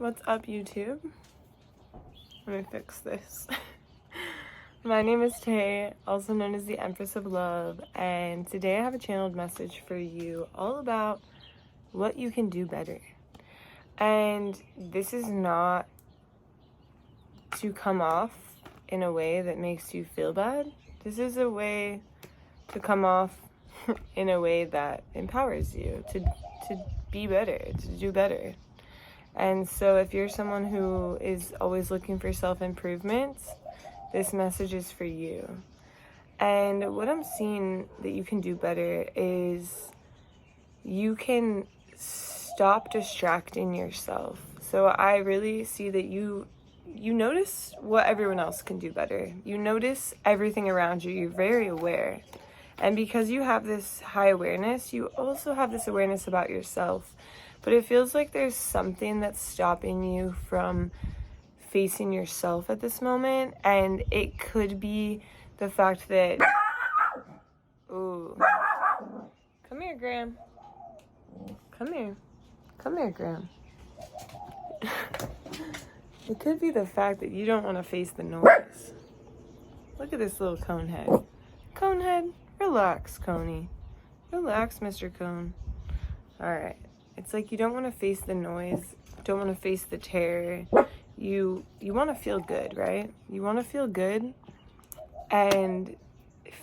What's up, YouTube? Let me fix this. My name is Tay, also known as the Empress of Love, and today I have a channeled message for you all about what you can do better. And this is not to come off in a way that makes you feel bad. This is a way to come off in a way that empowers you to be better, to do better. And so if you're someone who is always looking for self-improvement, this message is for you. And what I'm seeing that you can do better is you can stop distracting yourself. So I really see that you notice what everyone else can do better. You notice everything around you. You're very aware. And because you have this high awareness, you also have this awareness about yourself. But it feels like there's something that's stopping you from facing yourself at this moment. And it could be the fact that... Ooh. Come here, Graham. Come here. Come here, Graham. It could be the fact that you don't want to face the noise. Look at this little cone head. Cone head, relax, Coney. Relax, Mr. Cone. Alright. It's like you don't want to face the noise, don't want to face the terror. You want to feel good, right? You want to feel good, and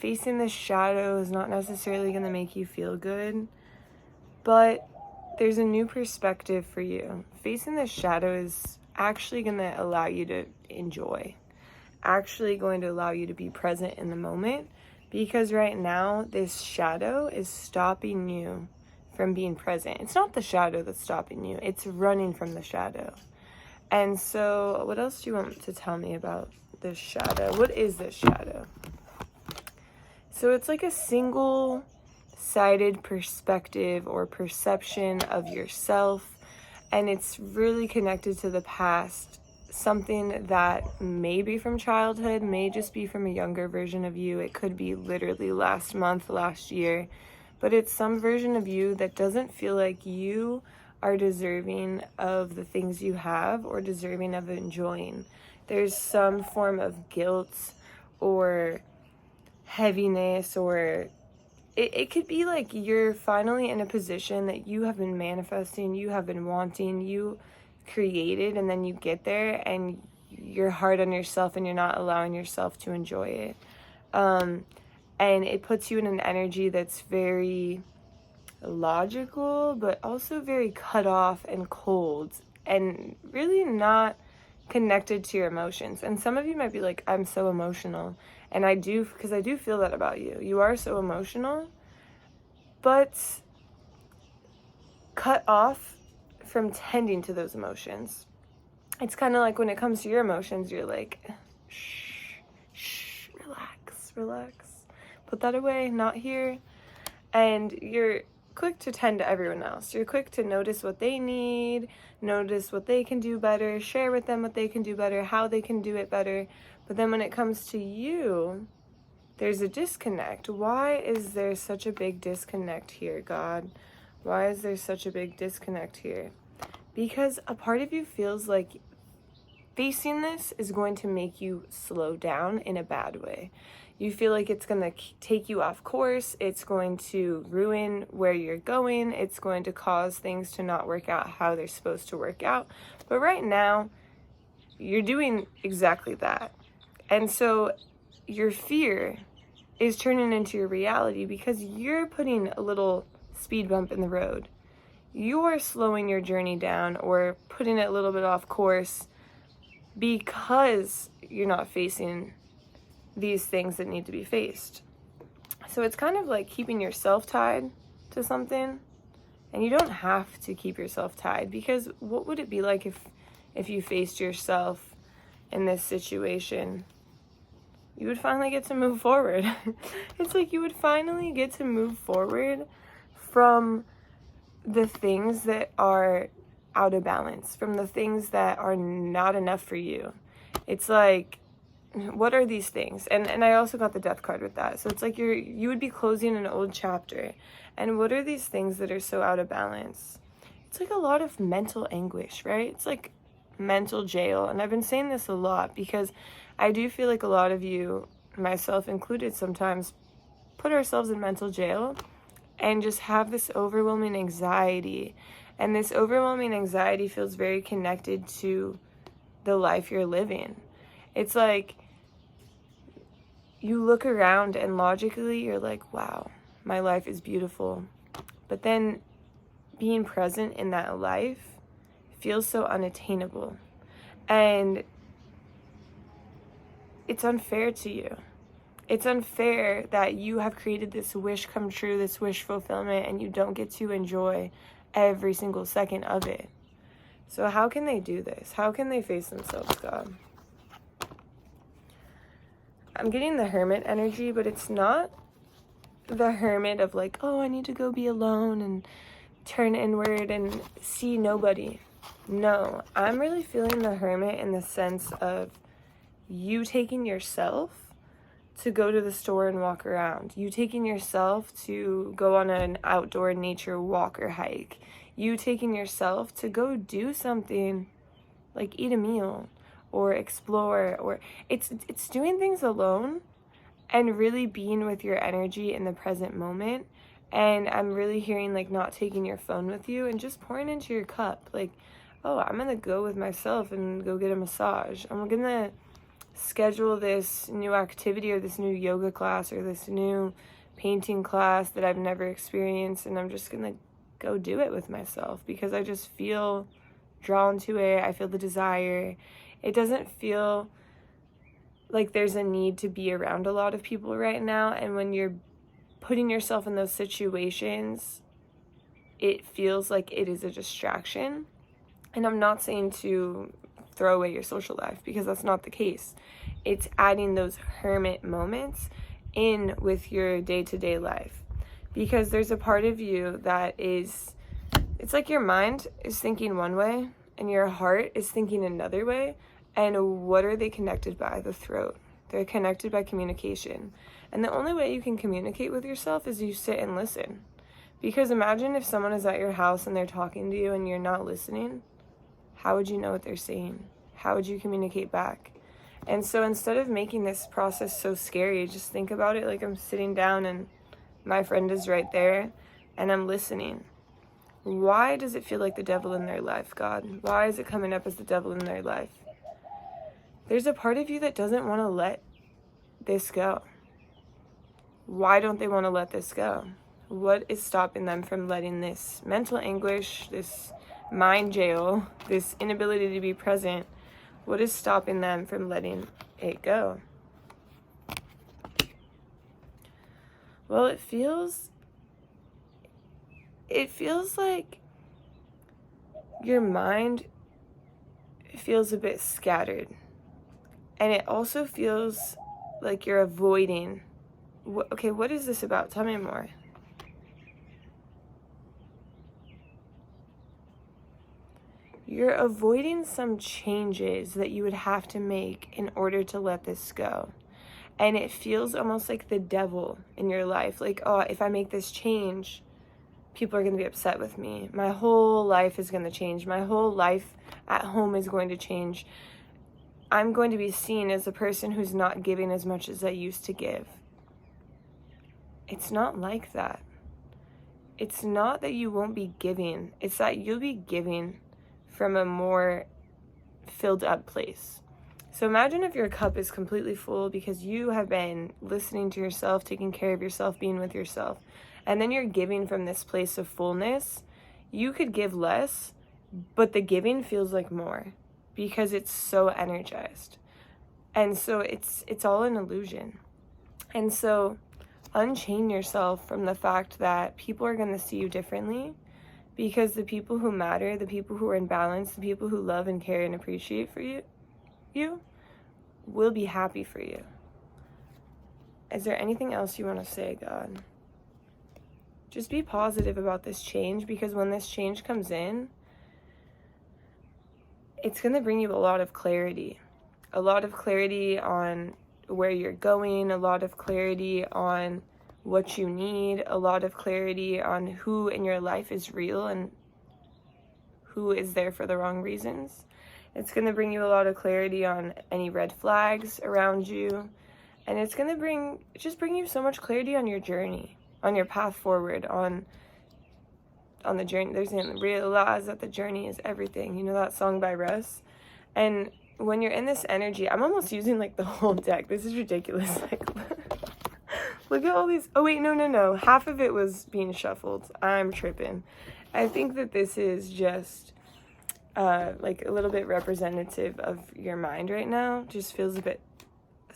facing the shadow is not necessarily going to make you feel good, but there's a new perspective for you. Facing the shadow is actually going to allow you to enjoy, actually going to allow you to be present in the moment, because right now this shadow is stopping you from being present. It's not the shadow that's stopping you, it's running from the shadow. And so what else do you want to tell me about this shadow? What is this shadow? So it's like a single-sided perspective or perception of yourself, and it's really connected to the past. Something that may be from childhood, may just be from a younger version of you. It could be literally last month, last year. But it's some version of you that doesn't feel like you are deserving of the things you have or deserving of enjoying. There's some form of guilt or heaviness, or it could be like you're finally in a position that you have been manifesting, you have been wanting, you created, and then you get there and you're hard on yourself and you're not allowing yourself to enjoy it. And it puts you in an energy that's very logical, but also very cut off and cold and really not connected to your emotions. And some of you might be like, I'm so emotional. And I do, because I do feel that about you. You are so emotional, but cut off from tending to those emotions. It's kind of like when it comes to your emotions, you're like, shh, relax. Put that away, not here. And you're quick to tend to everyone else. You're quick to notice what they need, notice what they can do better, share with them what they can do better, how they can do it better. But then when it comes to you, there's a disconnect. Why is there such a big disconnect here, God? Why is there such a big disconnect here? Because a part of you feels like facing this is going to make you slow down in a bad way. You feel like it's going to take you off course. It's going to ruin where you're going. It's going to cause things to not work out how they're supposed to work out. But right now, you're doing exactly that. And so your fear is turning into your reality because you're putting a little speed bump in the road. You're slowing your journey down or putting it a little bit off course because you're not facing these things that need to be faced. So it's kind of like keeping yourself tied to something, and you don't have to keep yourself tied, because what would it be like if you faced yourself in this situation? You would finally get to move forward. It's like you would finally get to move forward from the things that are out of balance, from the things that are not enough for you. It's like, what are these things? And I also got the death card with that. So it's like you would be closing an old chapter. And what are these things that are so out of balance? It's like a lot of mental anguish, right? It's like mental jail. And I've been saying this a lot because I do feel like a lot of you, myself included sometimes, put ourselves in mental jail and just have this overwhelming anxiety. And this overwhelming anxiety feels very connected to the life you're living. It's like you look around and logically you're like, wow, my life is beautiful. But then being present in that life feels so unattainable. And it's unfair to you. It's unfair that you have created this wish come true, this wish fulfillment, and you don't get to enjoy every single second of it. So how can they do this? How can they face themselves, God? I'm getting the hermit energy, but it's not the hermit of like, oh, I need to go be alone and turn inward and see nobody. No, I'm really feeling the hermit in the sense of you taking yourself to go to the store and walk around. You taking yourself to go on an outdoor nature walk or hike. You taking yourself to go do something like eat a meal or explore, or it's doing things alone and really being with your energy in the present moment. And I'm really hearing like not taking your phone with you and just pouring into your cup. Like, oh, I'm gonna go with myself and go get a massage. I'm gonna schedule this new activity or this new yoga class or this new painting class that I've never experienced, and I'm just gonna go do it with myself because I just feel drawn to it. I feel the desire. It doesn't feel like there's a need to be around a lot of people right now, and when you're putting yourself in those situations, it feels like it is a distraction. And I'm not saying to throw away your social life because that's not the case. It's adding those hermit moments in with your day-to-day life, because there's a part of you that is, it's like your mind is thinking one way and your heart is thinking another way. And what are they connected by? The throat. They're connected by communication. And the only way you can communicate with yourself is you sit and listen. Because imagine if someone is at your house and they're talking to you and you're not listening. How would you know what they're saying? How would you communicate back? And so instead of making this process so scary, just think about it like I'm sitting down and my friend is right there and I'm listening. Why does it feel like the devil in their life, God? Why is it coming up as the devil in their life? There's a part of you that doesn't want to let this go. Why don't they want to let this go? What is stopping them from letting this mental anguish, this mind jail, this inability to be present, what is stopping them from letting it go? Well, it feels like your mind feels a bit scattered. And it also feels like you're avoiding. Okay, what is this about? Tell me more. You're avoiding some changes that you would have to make in order to let this go. And it feels almost like the devil in your life. Like, oh, if I make this change, people are going to be upset with me. My whole life is going to change. My whole life at home is going to change. I'm going to be seen as a person who's not giving as much as I used to give. It's not like that. It's not that you won't be giving. It's that you'll be giving from a more filled up place. So imagine if your cup is completely full because you have been listening to yourself, taking care of yourself, being with yourself, and then you're giving from this place of fullness. You could give less, but the giving feels like more because it's so energized. And so it's all an illusion. And so unchain yourself from the fact that people are going to see you differently, because the people who matter, the people who are in balance, the people who love and care and appreciate for you will be happy for you. Is there anything else you want to say, God? Just be positive about this change, because when this change comes in, it's going to bring you a lot of clarity on where you're going, a lot of clarity on what you need, a lot of clarity on who in your life is real and who is there for the wrong reasons. It's going to bring you a lot of clarity on any red flags around you. And it's going to just bring you so much clarity on your journey, on your path forward, on the journey. There's going to realize that the journey is everything. You know that song by Russ? And when you're in this energy, I'm almost using like the whole deck. This is ridiculous. Like, look at all these. Oh, wait, no. Half of it was being shuffled. I'm tripping. I think that this is just like a little bit representative of your mind right now. Just feels a bit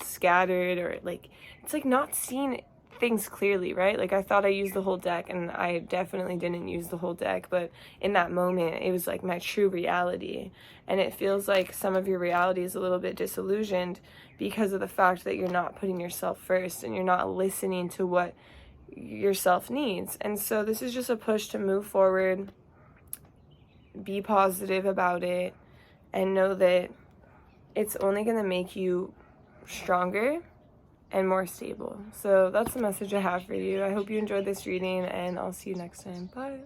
scattered, or like it's like not seeing things clearly, right? Like I thought I used the whole deck, and I definitely didn't use the whole deck, but in that moment it was like my true reality. And it feels like some of your reality is a little bit disillusioned because of the fact that you're not putting yourself first and you're not listening to what yourself needs. And so this is just a push to move forward, be positive about it, and know that it's only going to make you stronger and more stable. So that's the message I have for you. I hope you enjoyed this reading, and I'll see you next time. Bye.